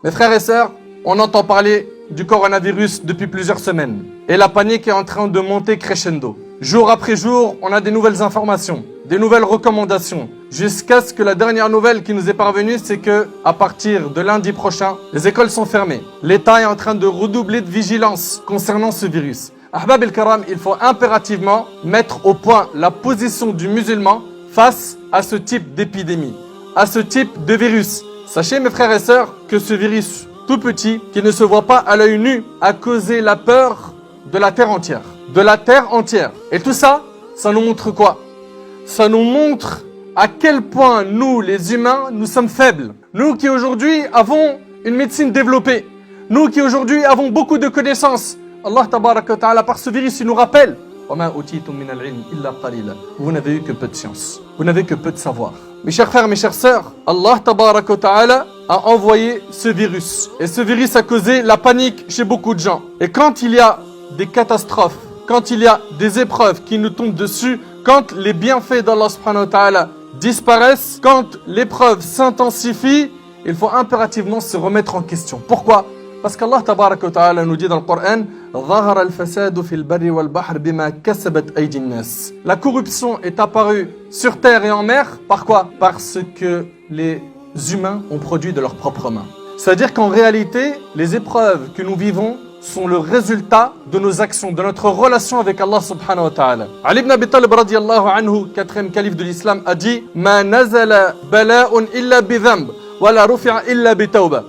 Mes frères et sœurs, on entend parler du coronavirus depuis plusieurs semaines. Et la panique est en train de monter crescendo. Jour après jour, on a des nouvelles informations, des nouvelles recommandations. Jusqu'à ce que la dernière nouvelle qui nous est parvenue, c'est que à partir de lundi prochain, les écoles sont fermées. L'État est en train de redoubler de vigilance concernant ce virus. Ahbab el-Karam, il faut impérativement mettre au point la position du musulman face à ce type d'épidémie, à ce type de virus. Sachez, mes frères et sœurs, que ce virus tout petit, qui ne se voit pas à l'œil nu, a causé la peur de la terre entière. De la terre entière. Et tout ça, ça nous montre quoi? Ça nous montre à quel point nous, les humains, nous sommes faibles. Nous qui aujourd'hui avons une médecine développée. Nous qui aujourd'hui avons beaucoup de connaissances. Allah tabaraka wa ta'ala, par ce virus, il nous rappelle vous n'avez eu que peu de science. Vous n'avez que peu de savoir. Mes chers frères, mes chères sœurs, Allah tabaraka wa ta'ala a envoyé ce virus. Et ce virus a causé la panique chez beaucoup de gens. Et quand il y a des catastrophes, quand il y a des épreuves qui nous tombent dessus, quand les bienfaits d'Allah subhanahu wa ta'ala disparaissent, quand l'épreuve s'intensifie, il faut impérativement se remettre en question. Pourquoi? Parce qu'Allah tabaraka wa ta'ala nous dit dans le Coran la corruption est apparue sur terre et en mer. Par quoi? Parce que les humains ont produit de leurs propres mains. C'est-à-dire qu'en réalité, les épreuves que nous vivons sont le résultat de nos actions, de notre relation avec Allah subhanahu wa ta'ala. Ali ibn Abi Talib radiyallahu anhu, 4e calife de l'islam, a dit Ma nazala bala'un illa bidhamb.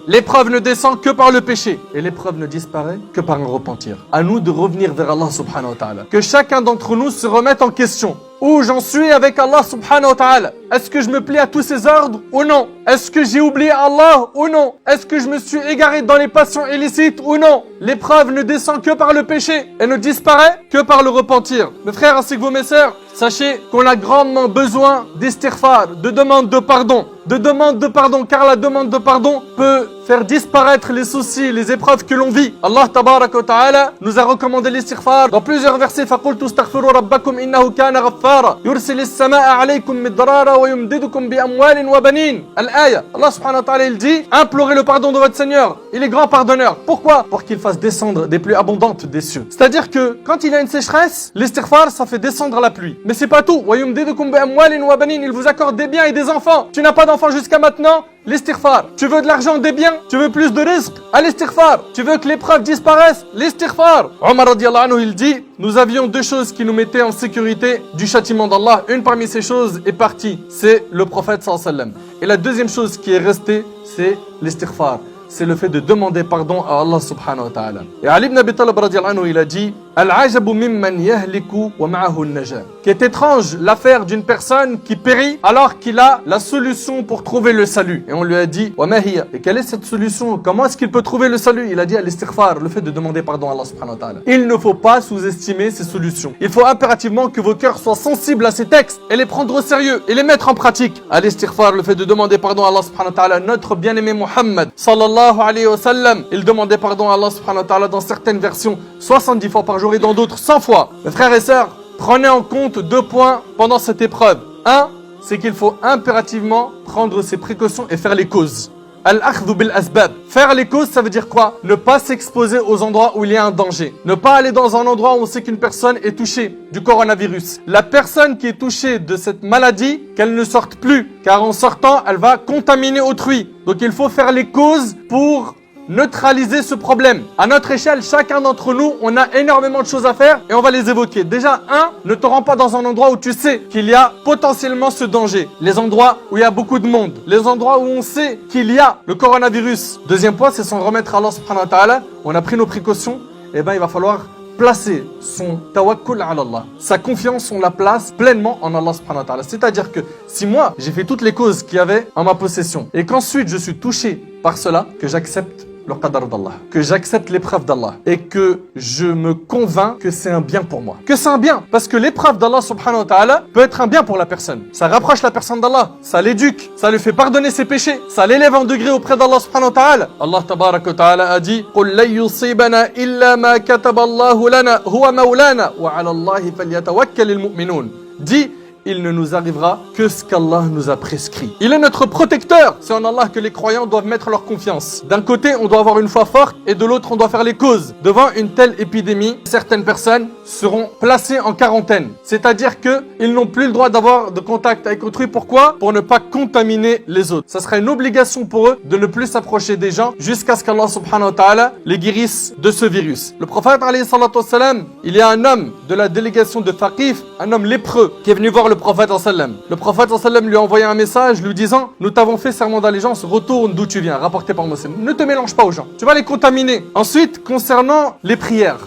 L'épreuve ne descend que par le péché et l'épreuve ne disparaît que par un repentir. À nous de revenir vers Allah subhanahu wa ta'ala. Que chacun d'entre nous se remette en question. Où j'en suis avec Allah subhanahu wa ta'ala? Est-ce que je me plie à tous ses ordres ou non? Est-ce que j'ai oublié Allah ou non? Est-ce que je me suis égaré dans les passions illicites ou non? L'épreuve ne descend que par le péché et ne disparaît que par le repentir. Mes frères ainsi que vous mes sœurs, sachez qu'on a grandement besoin d'istighfar, de demande de pardon. De demande de pardon, car la demande de pardon peut faire disparaître les soucis, les épreuves que l'on vit. Allah tabaraka wa ta'ala nous a recommandé l'istighfar dans plusieurs versets. فَقُلْتُ اسْتَغْفِرُوا رَبَّكُمْ إِنَّهُ كَانَ غَفَّارًا يُرْسِلِ السَّمَاءَ عَلَيْكُمْ مِدْرَارًا وَيُمْدِدُكُمْ بِأَمْوَالٍ وَبَنِينَ Al-Aya. Allah subhanahu wa ta'ala il dit implorez le pardon de votre Seigneur. Il est grand pardonneur. Pourquoi? Pour qu'il fasse descendre des pluies abondantes des cieux. C'est-à-dire que quand il y a une sécheresse, l'istighfar ça fait descendre la pluie. Mais c'est pas tout. وَيُمْدِدُكُمْ بِأَمْوَالٍ وَبَنِينَ Il vous accorde des biens et des enfants. Tu n'as pas d'enfants jusqu'à maintenant? L'istighfar. Tu veux de l'argent, des biens? Tu veux plus de risques? À l'istighfar. Tu veux que l'épreuve disparaisse? L'istighfar. Omar radiyallahu anhu, il dit, nous avions deux choses qui nous mettaient en sécurité du châtiment d'Allah. Une parmi ces choses est partie, c'est le prophète sallallahu alayhi wa sallam. Et la deuxième chose qui est restée, c'est l'istighfar. C'est le fait de demander pardon à Allah subhanahu wa ta'ala. Et Ali ibn Abi Talib radiyallahu anhu, il a dit Al-ajabu mimman yahliku wa ma'ahu an-najah. Qui est étrange l'affaire d'une personne qui périt alors qu'il a la solution pour trouver le salut. Et on lui a dit wa ma hiya. Et quelle est cette solution? Comment est-ce qu'il peut trouver le salut? Il a dit al-istighfar, le fait de demander pardon à Allah subhanahu wa ta'ala. Il ne faut pas sous-estimer ces solutions. Il faut impérativement que vos cœurs soient sensibles à ces textes et les prendre au sérieux et les mettre en pratique. Al-istighfar, le fait de demander pardon à Allah subhanahu wa ta'ala. Notre bien-aimé Muhammad sallallahu alayhi wa sallam, il demandait pardon à Allah subhanahu wa ta'ala dans certaines versions 70 fois par jour et dans d'autres 100 fois. Mes frères et sœurs, prenez en compte 2 points pendant cette épreuve. 1, c'est qu'il faut impérativement prendre ses précautions et faire les causes. Al-akhdhu bil asbab. Faire les causes, ça veut dire quoi? Ne pas s'exposer aux endroits où il y a un danger. Ne pas aller dans un endroit où on sait qu'une personne est touchée du coronavirus. La personne qui est touchée de cette maladie, qu'elle ne sorte plus. Car en sortant, elle va contaminer autrui. Donc il faut faire les causes pour neutraliser ce problème. À notre échelle, chacun d'entre nous, on a énormément de choses à faire et on va les évoquer. Déjà, 1, ne te rends pas dans un endroit où tu sais qu'il y a potentiellement ce danger. Les endroits où il y a beaucoup de monde. Les endroits où on sait qu'il y a le coronavirus. Deuxième point, c'est s'en remettre à Allah subhanahu wa ta'ala. On a pris nos précautions. Et ben, il va falloir placer son tawakkul ala Allah. Sa confiance, on la place pleinement en Allah subhanahu wa ta'ala. C'est-à-dire que si moi, j'ai fait toutes les causes qu'il y avait en ma possession et qu'ensuite je suis touché par cela, que j'accepte le qadar d'Allah, que j'accepte l'épreuve d'Allah et que je me convainc que c'est un bien pour moi. Que c'est un bien, parce que l'épreuve d'Allah subhanahu wa ta'ala peut être un bien pour la personne. Ça rapproche la personne d'Allah, ça l'éduque, ça lui fait pardonner ses péchés, ça l'élève en degré auprès d'Allah subhanahu wa ta'ala. Allah tabarak wa ta'ala a dit قُلْ لَن يُصِيبَنَا إِلَّا مَا كَتَبَ اللَّهُ لَنَا هُوَ مَوْلَانَا وَعَلَى اللَّهِ فَلْيَتَوَكَّلِ الْمُؤْمِنُونَ. Dit, il ne nous arrivera que ce qu'Allah nous a prescrit. Il est notre protecteur. C'est en Allah que les croyants doivent mettre leur confiance. D'un côté, on doit avoir une foi forte et de l'autre, on doit faire les causes. Devant une telle épidémie, certaines personnes seront placées en quarantaine. C'est-à-dire qu'ils n'ont plus le droit d'avoir de contact avec autrui. Pourquoi? Pour ne pas contaminer les autres. Ça sera une obligation pour eux de ne plus s'approcher des gens jusqu'à ce qu'Allah subhanahu wa ta'ala les guérisse de ce virus. Le prophète alayhi salatu wassalam, il y a un homme de la délégation de Thaqif, un homme lépreux qui est venu voir le prophète sallam. Le prophète sallam lui a envoyé un message lui disant: nous t'avons fait serment d'allégeance, retourne d'où tu viens, rapporté par Muslim. Ne te mélange pas aux gens, tu vas les contaminer. Ensuite, concernant les prières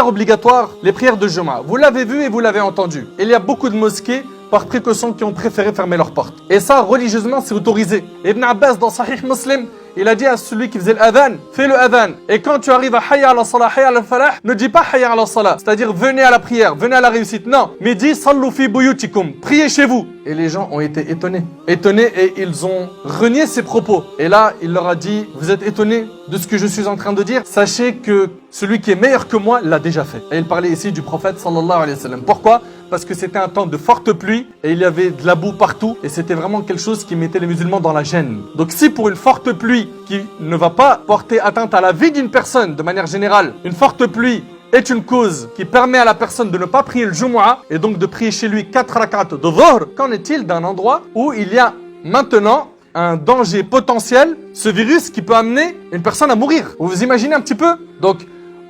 obligatoires, les prières de Jumu'ah, vous l'avez vu et vous l'avez entendu. Il y a beaucoup de mosquées par précaution qui ont préféré fermer leurs portes. Et ça, religieusement, c'est autorisé. Ibn Abbas, dans Sahih Muslim, il a dit à celui qui faisait l'adhan: fais le adhan. Et quand tu arrives à Hayya ala salah, Hayya ala falah, ne dis pas Hayya ala salah, c'est-à-dire venez à la prière, venez à la réussite. Non, mais dis sallu fi buyutikum, priez chez vous. Et les gens ont été étonnés et ils ont renié ses propos. Et là, il leur a dit: vous êtes étonnés de ce que je suis en train de dire? Sachez que celui qui est meilleur que moi l'a déjà fait. Et il parlait ici du prophète sallallahu alayhi wa sallam. Pourquoi? Parce que c'était un temps de forte pluie et il y avait de la boue partout et c'était vraiment quelque chose qui mettait les musulmans dans la gêne. Donc si pour une forte pluie qui ne va pas porter atteinte à la vie d'une personne de manière générale, une forte pluie est une cause qui permet à la personne de ne pas prier le Jumu'ah et donc de prier chez lui 4 rak'at de dhuhr, qu'en est-il d'un endroit où il y a maintenant un danger potentiel, ce virus qui peut amener une personne à mourir? Vous vous imaginez un petit peu? Donc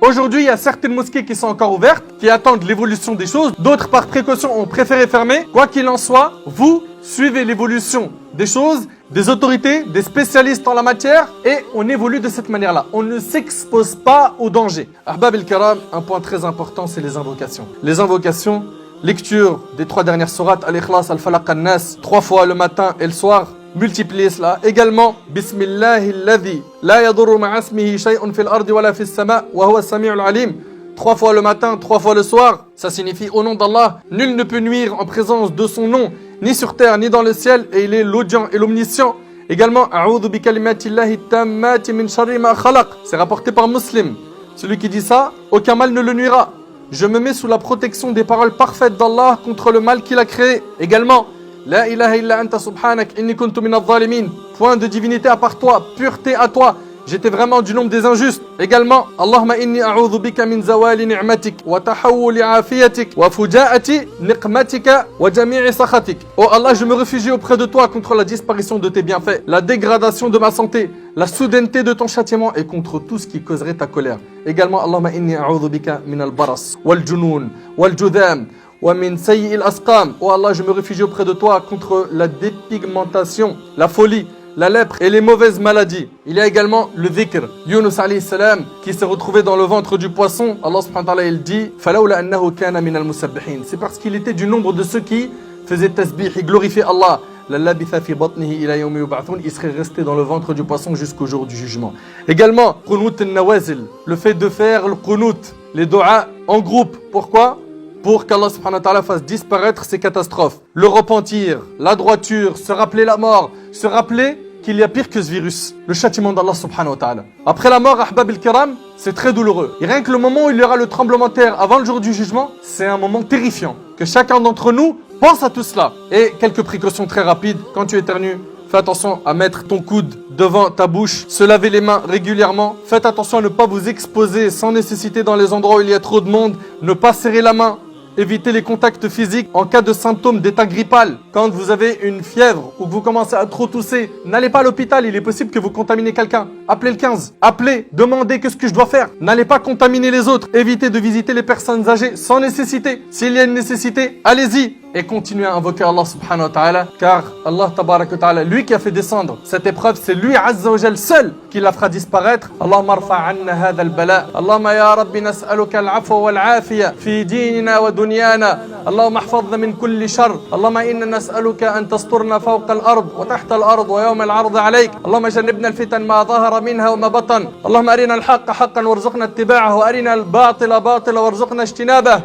aujourd'hui, il y a certaines mosquées qui sont encore ouvertes, qui attendent l'évolution des choses. D'autres, par précaution, ont préféré fermer. Quoi qu'il en soit, vous suivez l'évolution des choses, des autorités, des spécialistes en la matière, et on évolue de cette manière-là. On ne s'expose pas au danger. Ahbab el-Karam, un point très important, c'est les invocations. Les invocations, lecture des 3 dernières sourates, Al-Ikhlas, Al-Falaq, Al-Nas, 3 fois le matin et le soir. Multipliez cela. Également, Bismillahilladhi la yadurru ma'asmihi shay'un fil ardi wala fis sama' wa huwa as-sami'ul alim. 3 fois le matin, 3 fois le soir. Ça signifie au nom d'Allah, nul ne peut nuire en présence de son nom, ni sur terre, ni dans le ciel, et il est l'audient et l'omniscient. Également, A'udhu bi kalimatillahi tammati min sharri ma khalaq. C'est rapporté par Muslim. Celui qui dit ça, aucun mal ne le nuira. Je me mets sous la protection des paroles parfaites d'Allah contre le mal qu'il a créé. Également, La ilaha illa anta subhanak inni kuntu min adh-dhalimin. Point de divinité à part toi, pureté à toi. J'étais vraiment du nombre des injustes. Également, Allahumma inni a'udhu bika min zawali ni'matik wa tahawuli afiyatik wa fujaati niqmatika wa jami'i sakhatik. Oh Allah, je me réfugie auprès de toi contre la disparition de tes bienfaits, la dégradation de ma santé, la soudaineté de ton châtiment et contre tout ce qui causerait ta colère. Également, Allahumma inni a'udhu bika min al-baras wal junun wal judham wa min sayyi'il asqam. Oh Allah, je me réfugie auprès de toi contre la dépigmentation, la folie, la lèpre et les mauvaises maladies. Il y a également le dhikr. Yunus alayhi salam qui s'est retrouvé dans le ventre du poisson. Allah subhanahu wa ta'ala il dit falawla annahu kana min al-musabbihin. C'est parce qu'il était du nombre de ceux qui faisaient tasbih et glorifiaient Allah. La labitha fi batnihi ila yawmi yub'athun. Il serait resté dans le ventre du poisson jusqu'au jour du jugement. Également qunut an-nawazil, le fait de faire le qunut, les du'a en groupe. Pourquoi? Pour qu'Allah subhanahu wa ta'ala fasse disparaître ces catastrophes. Le repentir, la droiture, se rappeler la mort, se rappeler qu'il y a pire que ce virus, le châtiment d'Allah subhanahu wa ta'ala. Après la mort, Ahbab el-Kiram, c'est très douloureux. Et rien que le moment où il y aura le tremblement de terre avant le jour du jugement, c'est un moment terrifiant. Que chacun d'entre nous pense à tout cela. Et quelques précautions très rapides. Quand tu éternues, fais attention à mettre ton coude devant ta bouche, se laver les mains régulièrement. Faites attention à ne pas vous exposer sans nécessité dans les endroits où il y a trop de monde. Ne pas serrer la main. Évitez les contacts physiques en cas de symptômes d'état grippal. Quand vous avez une fièvre ou que vous commencez à trop tousser, n'allez pas à l'hôpital, il est possible que vous contaminez quelqu'un. Appelez le 15. Appelez, demandez qu'est-ce que je dois faire. N'allez pas contaminer les autres. Évitez de visiter les personnes âgées sans nécessité. S'il y a une nécessité, allez-y. Et continuez à invoquer Allah subhanahu wa ta'ala, car Allah tabarak wa ta'ala, lui qui a fait descendre cette épreuve, c'est lui azza wa jal seul qui la fera disparaître. Allahumma arfa' anna hadha al-bala. Allahumma ya rabbi nas'aluka al-'afwa wal-'afiya fi dinina wa dunyana. Allahumma ihfazna min kulli shar. Allahumma inna nas'aluka an tasturna fawqa al-ard wa tahta al-ard wa yawm al-'ard 'alayk. Allahumma jannibna al-fitan ma dhahara minha wa ma batan. Allahumma arina al-haqqa haqqan warzuqna ittiba'ahu wa arina al-batila batila warzuqna ijtinabah.